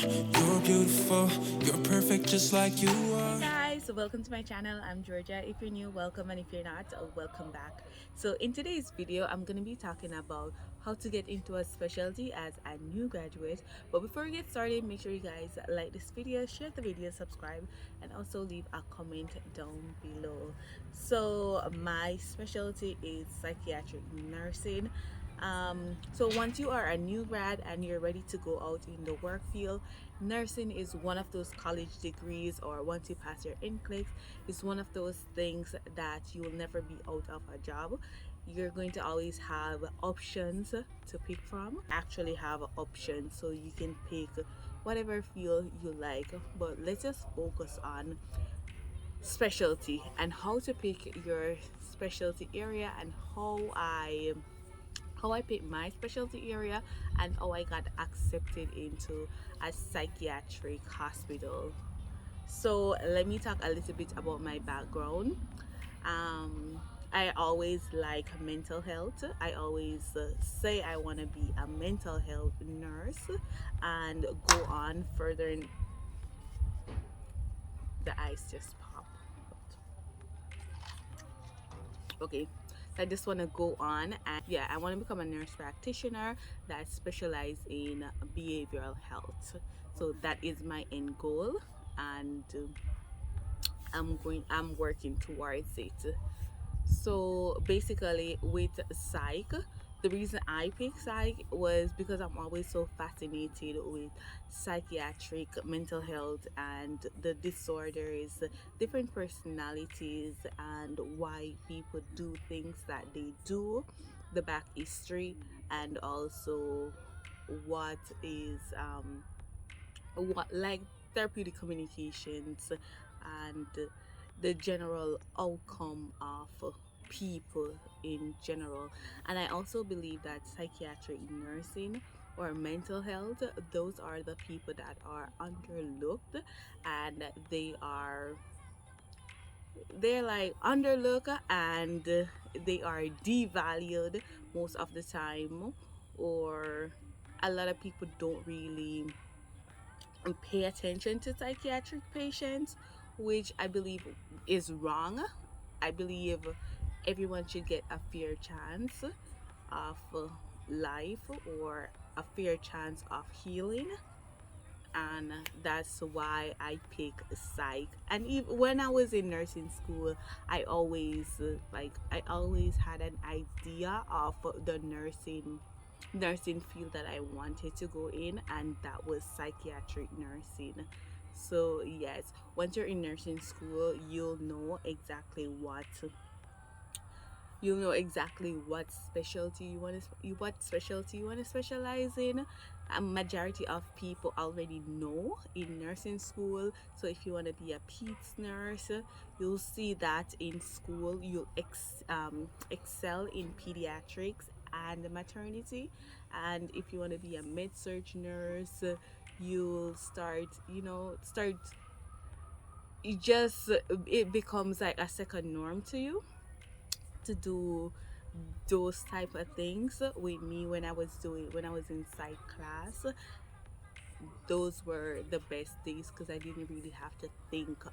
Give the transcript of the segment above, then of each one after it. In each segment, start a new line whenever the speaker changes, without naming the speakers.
You're beautiful, you're perfect just like you are.
Hey guys, welcome to my channel. I'm Georgia. If you're new, welcome, and if you're not, welcome back. So in today's video, I'm going to be talking about how to get into a specialty as a new graduate. But before we get started, make sure you guys like this video, share the video, subscribe, and also leave a comment down below. So my specialty is psychiatric nursing. So once you are a new grad and you're ready to go out in the work field, nursing is one of those college degrees, or once you pass your NCLEX, it's one of those things that you will never be out of a job. You're going to always have options to pick from. Actually have options, so you can pick whatever field you like, but let's just focus on specialty and how to pick your specialty area, and how I picked my specialty area and how I got accepted into a psychiatric hospital. So let me talk a little bit about my background. I always like mental health. I always say I want to be a mental health nurse and go on further. The ice just popped. Okay, so I just want to go on, and yeah, I want to become a nurse practitioner that specializes in behavioral health. So that is my end goal, and I'm working towards it. So basically with psych, the reason I picked psych was because I'm always so fascinated with psychiatric mental health and the disorders, different personalities, and why people do things that they do, the back history, and also what is what like therapeutic communications and the general outcome of people in general. And I also believe that psychiatric nursing or mental health, those are the people that are underlooked, and they're like underlooked, and they are devalued most of the time, or a lot of people don't really pay attention to psychiatric patients, which I believe is wrong. I believe everyone should get a fair chance of life, or a fair chance of healing, and that's why I pick psych. And even when I was in nursing school, I always had an idea of the nursing field that I wanted to go in, and that was psychiatric nursing. So yes, once you're in nursing school, you'll know exactly what specialty you want to specialize in. A majority of people already know in nursing school. So if you want to be a peds nurse, you'll see that in school. You'll excel in pediatrics and maternity. And if you want to be a med-surg nurse, you'll start it becomes like a second norm to you to do those type of things. With me, when I was in psych class, those were the best days because I didn't really have to think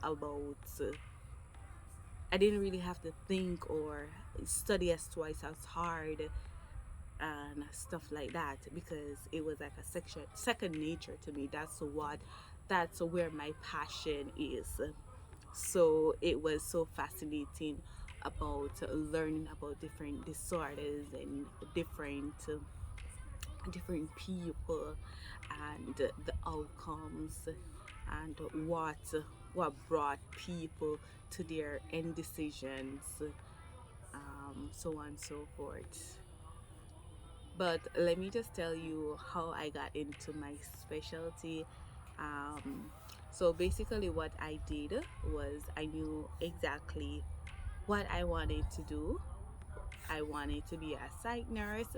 or study as twice as hard and stuff like that, because it was like a second nature to me. That's where my passion is. So it was so fascinating about learning about different disorders and different people, and the outcomes, and what brought people to their end decisions, so on and so forth. But let me just tell you how I got into my specialty. So basically what I did was, I knew exactly what I wanted to do. I wanted to be a psych nurse,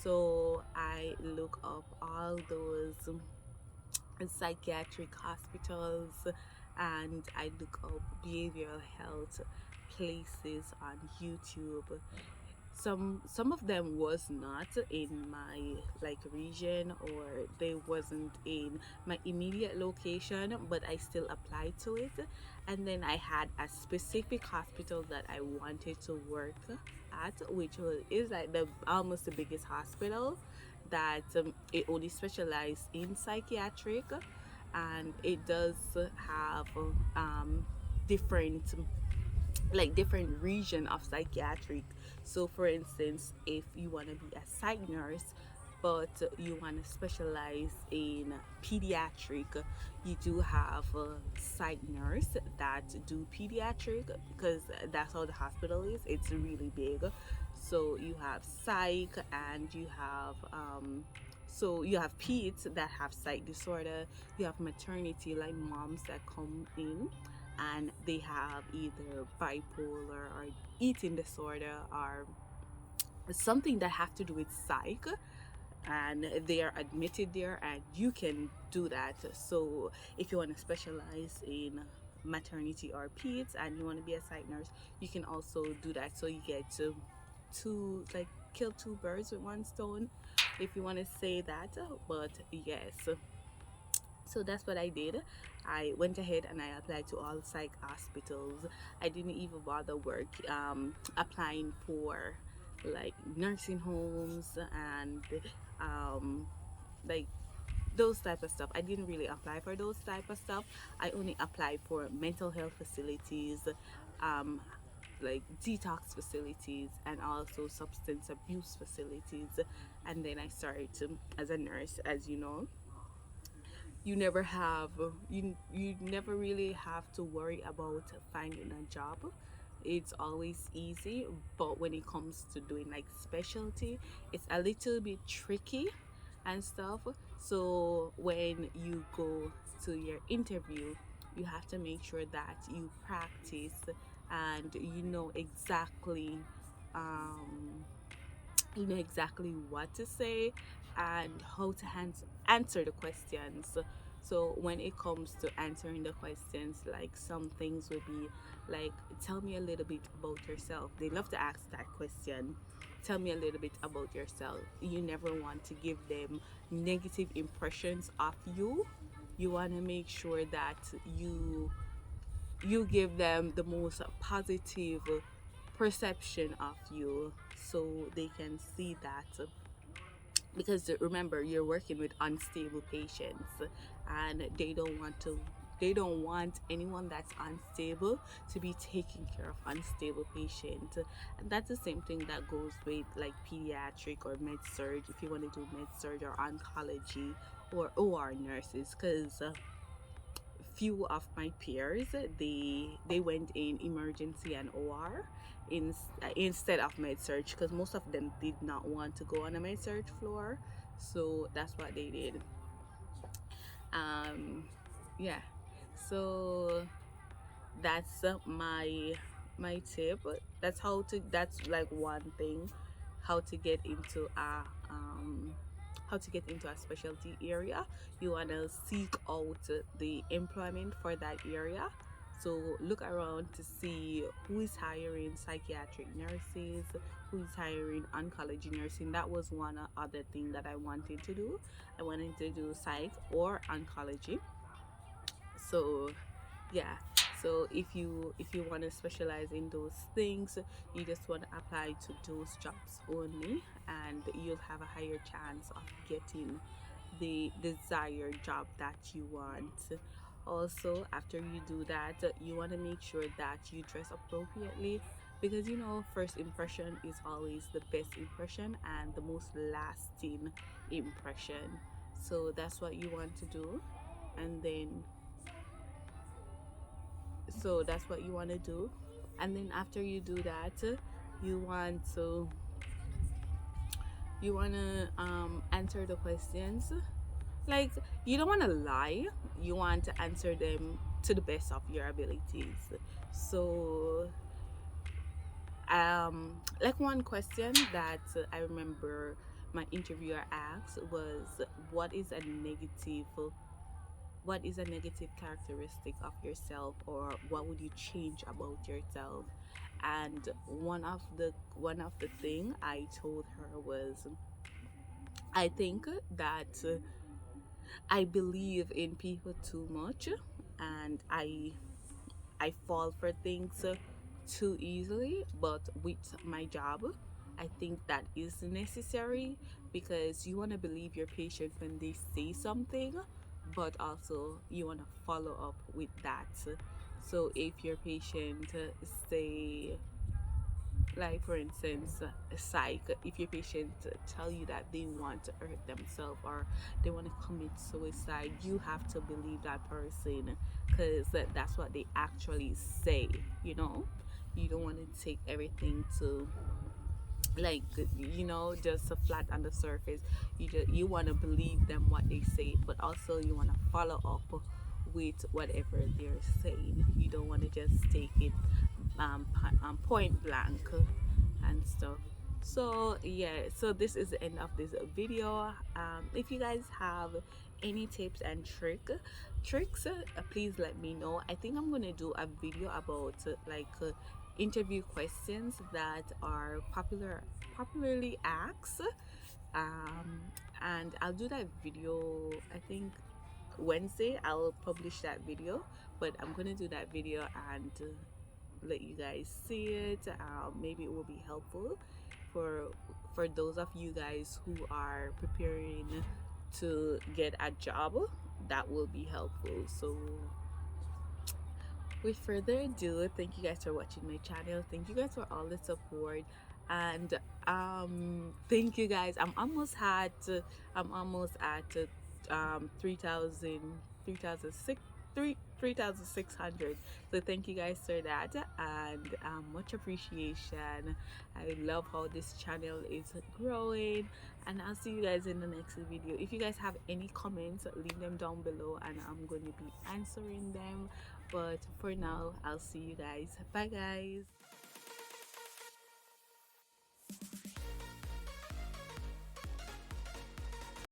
so I look up all those psychiatric hospitals, and I look up behavioral health places on YouTube. some of them was not in my like region, or they wasn't in my immediate location, but I still applied to it. And then I had a specific hospital that I wanted to work at, which is like the almost the biggest hospital that it only specialized in psychiatric, and it does have different different region of psychiatric. So for instance, if you want to be a psych nurse but you want to specialize in pediatric, you do have a psych nurse that do pediatric, because that's how the hospital is. It's really big. So you have psych, and you have you have peds that have psych disorder. You have maternity, like moms that come in and they have either bipolar or eating disorder or something that have to do with psych, and they are admitted there, and you can do that. So if you want to specialize in maternity or peds and you want to be a psych nurse, you can also do that. So you get to like kill two birds with one stone, if you want to say that. But yes, so that's what I did. I went ahead and I applied to all psych hospitals. I didn't even bother applying for like nursing homes and um, like those type of stuff. I didn't really apply for those type of stuff. I only applied for mental health facilities, um, like detox facilities, and also substance abuse facilities. And then I started as a nurse. As you know, you never have you never really have to worry about finding a job. It's always easy. But when it comes to doing like specialty, it's a little bit tricky and stuff. So when you go to your interview, you have to make sure that you practice and um, you know exactly what to say and how to answer the questions. So when it comes to answering the questions, like some things would be like, tell me a little bit about yourself. They love to ask that question. Tell me a little bit about yourself. You never want to give them negative impressions of you. You want to make sure that you give them the most positive perception of you, so they can see that. Because remember, you're working with unstable patients, and they don't want anyone that's unstable to be taking care of unstable patients. And that's the same thing that goes with like pediatric or med surg, if you want to do med surg or oncology or OR nurses. Because few of my peers, they went in emergency and OR instead of med surg, because most of them did not want to go on a med surg floor. So that's what they did. um yeah, so that's my tip. That's like one thing, how to get into a specialty area. You want to seek out the employment for that area. So look around to see who is hiring psychiatric nurses, who is hiring oncology nursing. That was one other thing that I wanted to do. I wanted to do psych or oncology. So yeah, so if you want to specialize in those things, you just want to apply to those jobs only, and you'll have a higher chance of getting the desired job that you want. Also, after you do that, you want to make sure that you dress appropriately, because first impression is always the best impression and the most lasting impression. So that's what you want to do. And then so that's what you want to do. And then after you do that, you want to answer the questions. Like, you don't want to lie, you want to answer them to the best of your abilities. So like one question that I remember my interviewer asked was, what is a negative what is a negative characteristic of yourself, or what would you change about yourself. And one of the thing I told her was, I think that I believe in people too much, and I fall for things too easily. But with my job, I think that is necessary, because you want to believe your patient when they say something, but also you want to follow up with that. So if your patient say, like for instance, psych, if your patient tell you that they want to hurt themselves or they want to commit suicide, you have to believe that person, because that's what they actually say. You don't want to take everything to, like, just a flat on the surface. You want to believe them what they say, but also you want to follow up with whatever they're saying. You don't want to just take it point blank and stuff. So yeah, so this is the end of this video. If you guys have any tips and tricks, please let me know. I think I'm gonna do a video about interview questions that are popularly asked. um and I'll do that video, I think Wednesday. I'll publish that video, but I'm gonna do that video and let you guys see it. Maybe it will be helpful for those of you guys who are preparing to get a job. That will be helpful. So with further ado, thank you guys for watching my channel. Thank you guys for all the support, and thank you guys. I'm almost at 3,000, 3,600. So thank you guys for that, and much appreciation. I love how this channel is growing, and I'll see you guys in the next video. If you guys have any comments, leave them down below and I'm going to be answering them. But for now, I'll see you guys. Bye guys.